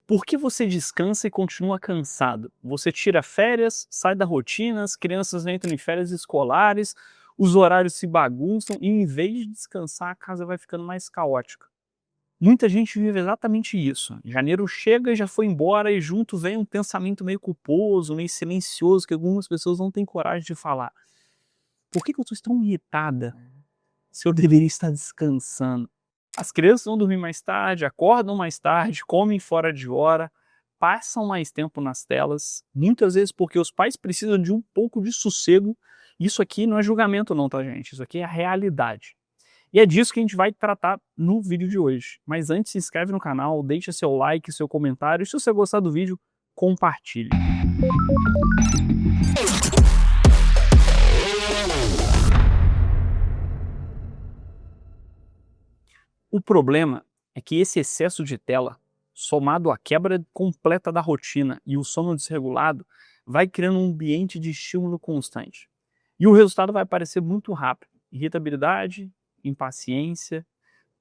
Por que você descansa e continua cansado? Você tira férias, sai da rotina, as crianças entram em férias escolares, os horários se bagunçam e em vez de descansar, a casa vai ficando mais caótica. Muita gente vive exatamente isso. Janeiro chega e já foi embora e junto vem um pensamento meio culposo, meio silencioso que algumas pessoas não têm coragem de falar. Por que eu estou tão irritada se eu deveria estar descansando? As crianças vão dormir mais tarde, acordam mais tarde, comem fora de hora, passam mais tempo nas telas, muitas vezes porque os pais precisam de um pouco de sossego. Isso aqui não é julgamento não, tá gente? Isso aqui é a realidade. E é disso que a gente vai tratar no vídeo de hoje. Mas antes, se inscreve no canal, deixa seu like, seu comentário, e se você gostar do vídeo, compartilhe. O problema é que esse excesso de tela, somado à quebra completa da rotina e o sono desregulado, vai criando um ambiente de estímulo constante. E o resultado vai aparecer muito rápido: irritabilidade, impaciência,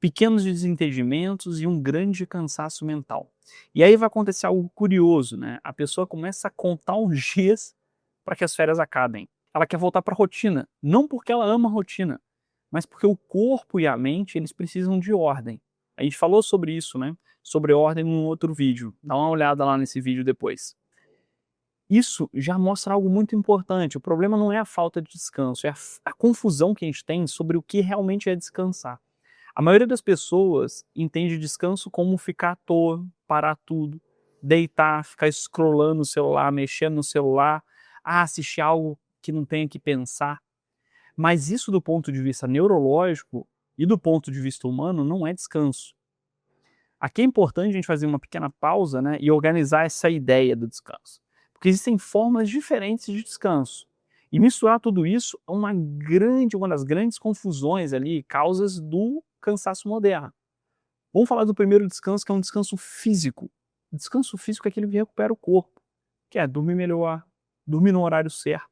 pequenos desentendimentos e um grande cansaço mental. E aí vai acontecer algo curioso, né? A pessoa começa a contar os dias para que as férias acabem. Ela quer voltar para a rotina, não porque ela ama a rotina, mas porque o corpo e a mente, eles precisam de ordem. A gente falou sobre isso, né? Sobre ordem num outro vídeo. Dá uma olhada lá nesse vídeo depois. Isso já mostra algo muito importante. O problema não é a falta de descanso, é a confusão que a gente tem sobre o que realmente é descansar. A maioria das pessoas entende descanso como ficar à toa, parar tudo, deitar, ficar scrollando o celular, mexendo no celular, assistir algo que não tenha que pensar. Mas isso, do ponto de vista neurológico e do ponto de vista humano, não é descanso. Aqui é importante a gente fazer uma pequena pausa, né, e organizar essa ideia do descanso. Porque existem formas diferentes de descanso. E misturar tudo isso é uma das grandes confusões ali, causas do cansaço moderno. Vamos falar do primeiro descanso, que é um descanso físico. O descanso físico é aquele que recupera o corpo, que é dormir melhor, dormir no horário certo,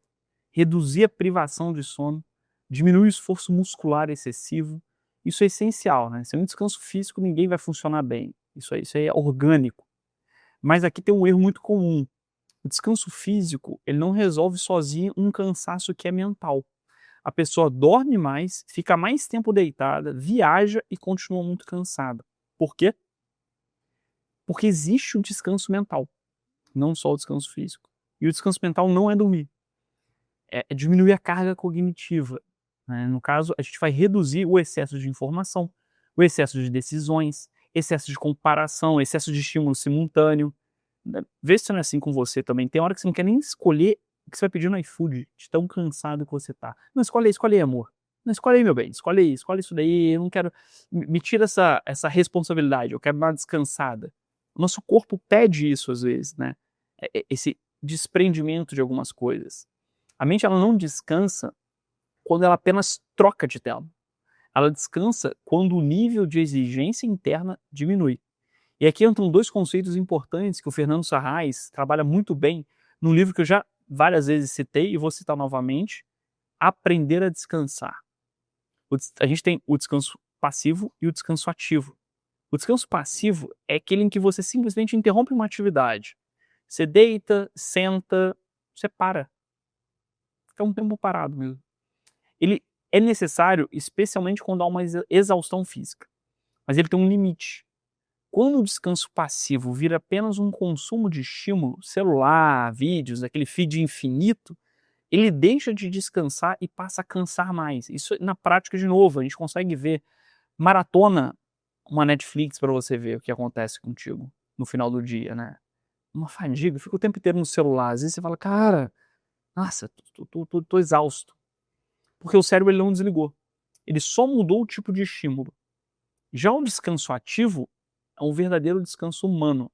reduzir a privação de sono, diminuir o esforço muscular excessivo. Isso é essencial, né? Sem um descanso físico, ninguém vai funcionar bem. Isso aí é orgânico. Mas aqui tem um erro muito comum. O descanso físico, ele não resolve sozinho um cansaço que é mental. A pessoa dorme mais, fica mais tempo deitada, viaja e continua muito cansada. Por quê? Porque existe o descanso mental, não só o descanso físico. E o descanso mental não é dormir, é diminuir a carga cognitiva, né? No caso, a gente vai reduzir o excesso de informação, o excesso de decisões, excesso de comparação, excesso de estímulo simultâneo. Né? Vê se não é assim com você também. Tem hora que você não quer nem escolher o que você vai pedir no iFood, de tão cansado que você tá. Não, escolhe aí, amor. Não, escolhe aí, meu bem, escolhe isso daí, eu não quero. Me tira essa responsabilidade, eu quero dar uma descansada. O nosso corpo pede isso às vezes, né? Esse desprendimento de algumas coisas. A mente, ela não descansa quando ela apenas troca de tela. Ela descansa quando o nível de exigência interna diminui. E aqui entram dois conceitos importantes que o Fernando Sarraz trabalha muito bem num livro que eu já várias vezes citei e vou citar novamente: Aprender a Descansar. A gente tem o descanso passivo e o descanso ativo. O descanso passivo é aquele em que você simplesmente interrompe uma atividade. Você deita, senta, você para. Fica um tempo parado mesmo. Ele é necessário especialmente quando há uma exaustão física, mas ele tem um limite. Quando o descanso passivo vira apenas um consumo de estímulo, celular, vídeos, aquele feed infinito, ele deixa de descansar e passa a cansar mais. Isso na prática, de novo, a gente consegue ver. Maratona uma Netflix para você ver o que acontece contigo no final do dia, né? Uma fadiga, fica o tempo inteiro no celular. Às vezes você fala: cara, nossa, tô exausto. Porque o cérebro, ele não desligou. Ele só mudou o tipo de estímulo. Já o descanso ativo é um verdadeiro descanso humano.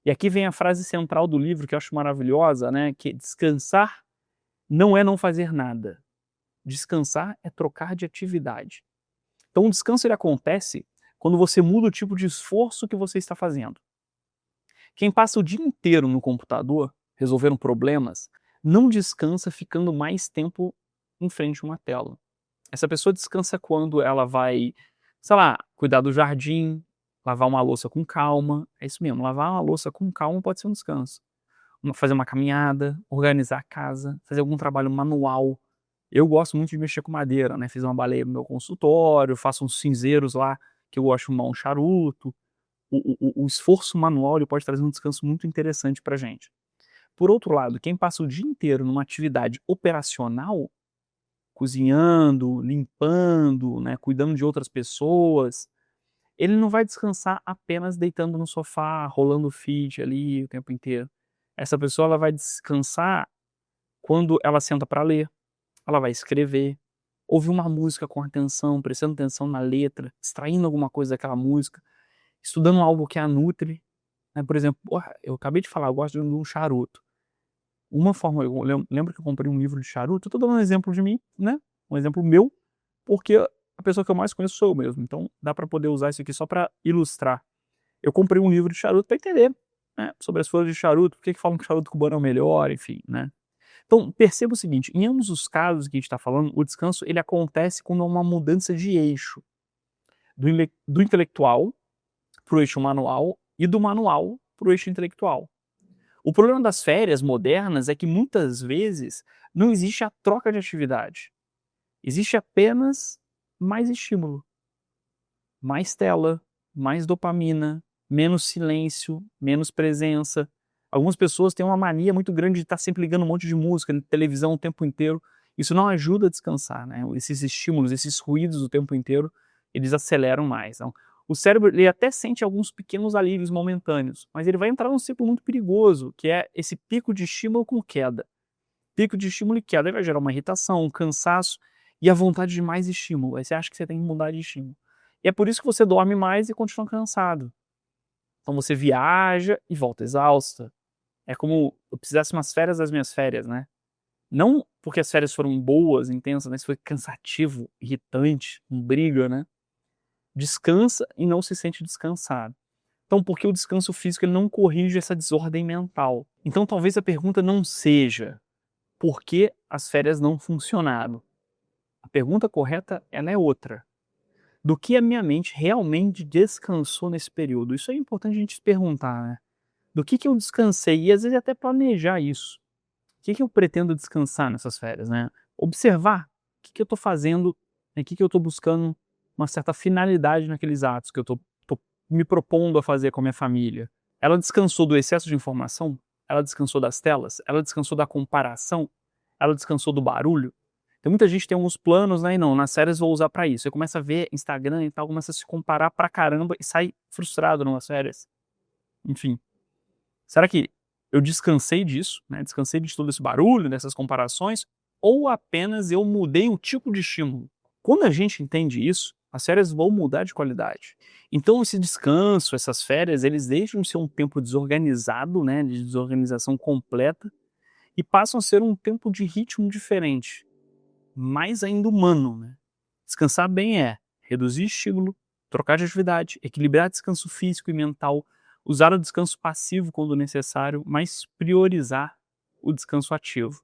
E aqui vem a frase central do livro, que eu acho maravilhosa, né? Que descansar não é não fazer nada. Descansar é trocar de atividade. Então o descanso, ele acontece quando você muda o tipo de esforço que você está fazendo. Quem passa o dia inteiro no computador, resolvendo problemas, não descansa ficando mais tempo em frente a uma tela. Essa pessoa descansa quando ela vai, sei lá, cuidar do jardim, lavar uma louça com calma, é isso mesmo, lavar uma louça com calma pode ser um descanso. Fazer uma caminhada, organizar a casa, fazer algum trabalho manual. Eu gosto muito de mexer com madeira, né, fiz uma baleia no meu consultório, faço uns cinzeiros lá, que eu gosto de fumar um charuto. O esforço manual, ele pode trazer um descanso muito interessante pra gente. Por outro lado, quem passa o dia inteiro numa atividade operacional, cozinhando, limpando, né, cuidando de outras pessoas, ele não vai descansar apenas deitando no sofá, rolando o feed ali o tempo inteiro. Essa pessoa ela vai descansar quando ela senta para ler, ela vai escrever, ouvir uma música com atenção, prestando atenção na letra, extraindo alguma coisa daquela música, estudando algo que a nutre, né, por exemplo, porra, eu acabei de falar, eu gosto de um charuto. Uma forma eu lembro que eu comprei um livro de charuto, eu tô dando um exemplo de mim, né, um exemplo meu, porque a pessoa que eu mais conheço sou eu mesmo, então dá pra poder usar isso aqui só pra ilustrar. Eu comprei um livro de charuto pra entender, né, sobre as folhas de charuto, por que que falam que o charuto cubano é o melhor, enfim, né. Então perceba o seguinte, em ambos os casos que a gente tá falando, o descanso ele acontece quando há uma mudança de eixo, do intelectual para o eixo manual e do manual para o eixo intelectual. O problema das férias modernas é que muitas vezes não existe a troca de atividade. Existe apenas mais estímulo, mais tela, mais dopamina, menos silêncio, menos presença. Algumas pessoas têm uma mania muito grande de estar sempre ligando um monte de música, televisão o tempo inteiro. Isso não ajuda a descansar, né? Esses estímulos, esses ruídos o tempo inteiro, eles aceleram mais. Então, o cérebro ele até sente alguns pequenos alívios momentâneos, mas ele vai entrar num ciclo muito perigoso, que é esse pico de estímulo com queda. Pico de estímulo e queda, aí vai gerar uma irritação, um cansaço e a vontade de mais estímulo. Aí você acha que você tem que mudar de estímulo. E é por isso que você dorme mais e continua cansado. Então você viaja e volta exausta. É como eu precisasse umas férias das minhas férias, né? Não porque as férias foram boas, intensas, mas foi cansativo, irritante, um briga, né? Descansa e não se sente descansado. Então, porque o descanso físico ele não corrige essa desordem mental. Então, talvez a pergunta não seja por que as férias não funcionaram. A pergunta correta ela é outra. Do que a minha mente realmente descansou nesse período? Isso é importante a gente se perguntar, né? Do que eu descansei e às vezes até planejar isso. O que eu pretendo descansar nessas férias, né? Observar o que eu estou fazendo, né? O que eu estou buscando uma certa finalidade naqueles atos que eu estou me propondo a fazer com a minha família. Ela descansou do excesso de informação? Ela descansou das telas? Ela descansou da comparação? Ela descansou do barulho? Tem muita gente que tem alguns planos, né, e não, nas férias vou usar pra isso. Você começa a ver Instagram e tal, começa a se comparar pra caramba e sai frustrado numas férias. Enfim, será que eu descansei disso, né, descansei de todo esse barulho, dessas comparações, ou apenas eu mudei o tipo de estímulo? Quando a gente entende isso, as férias vão mudar de qualidade. Então esse descanso, essas férias, eles deixam de ser um tempo desorganizado, né, de desorganização completa, e passam a ser um tempo de ritmo diferente, mais ainda humano, né. Descansar bem é reduzir estímulo, trocar de atividade, equilibrar descanso físico e mental, usar o descanso passivo quando necessário, mas priorizar o descanso ativo.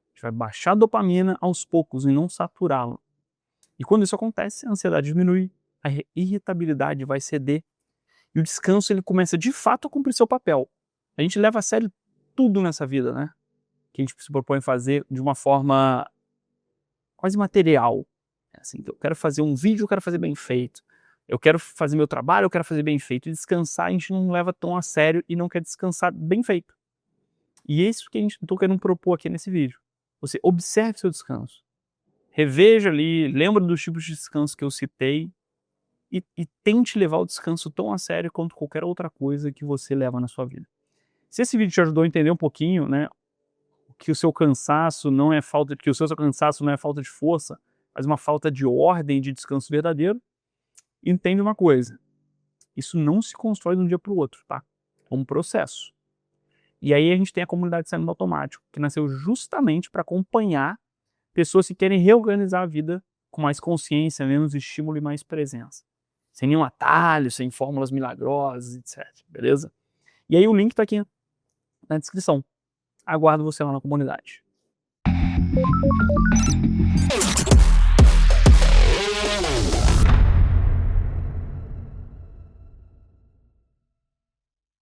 A gente vai baixar a dopamina aos poucos e não saturá-la. E quando isso acontece, a ansiedade diminui, a irritabilidade vai ceder e o descanso ele começa de fato a cumprir seu papel. A gente leva a sério tudo nessa vida, né? Que a gente se propõe a fazer de uma forma quase material. Assim, eu quero fazer um vídeo, eu quero fazer bem feito. Eu quero fazer meu trabalho, eu quero fazer bem feito. E descansar a gente não leva tão a sério e não quer descansar bem feito. E é isso que a gente estou querendo propor aqui nesse vídeo. Você observe seu descanso. Reveja ali, lembra dos tipos de descanso que eu citei e tente levar o descanso tão a sério quanto qualquer outra coisa que você leva na sua vida. Se esse vídeo te ajudou a entender um pouquinho, né, que o seu cansaço não é falta que o seu cansaço não é falta de força, mas uma falta de ordem, de descanso verdadeiro, entenda uma coisa, isso não se constrói de um dia para o outro, tá? É um processo. E aí a gente tem a comunidade Cérebro Automático, que nasceu justamente para acompanhar pessoas que querem reorganizar a vida com mais consciência, menos estímulo e mais presença. Sem nenhum atalho, sem fórmulas milagrosas, etc. Beleza? E aí o link tá aqui na descrição. Aguardo você lá na comunidade.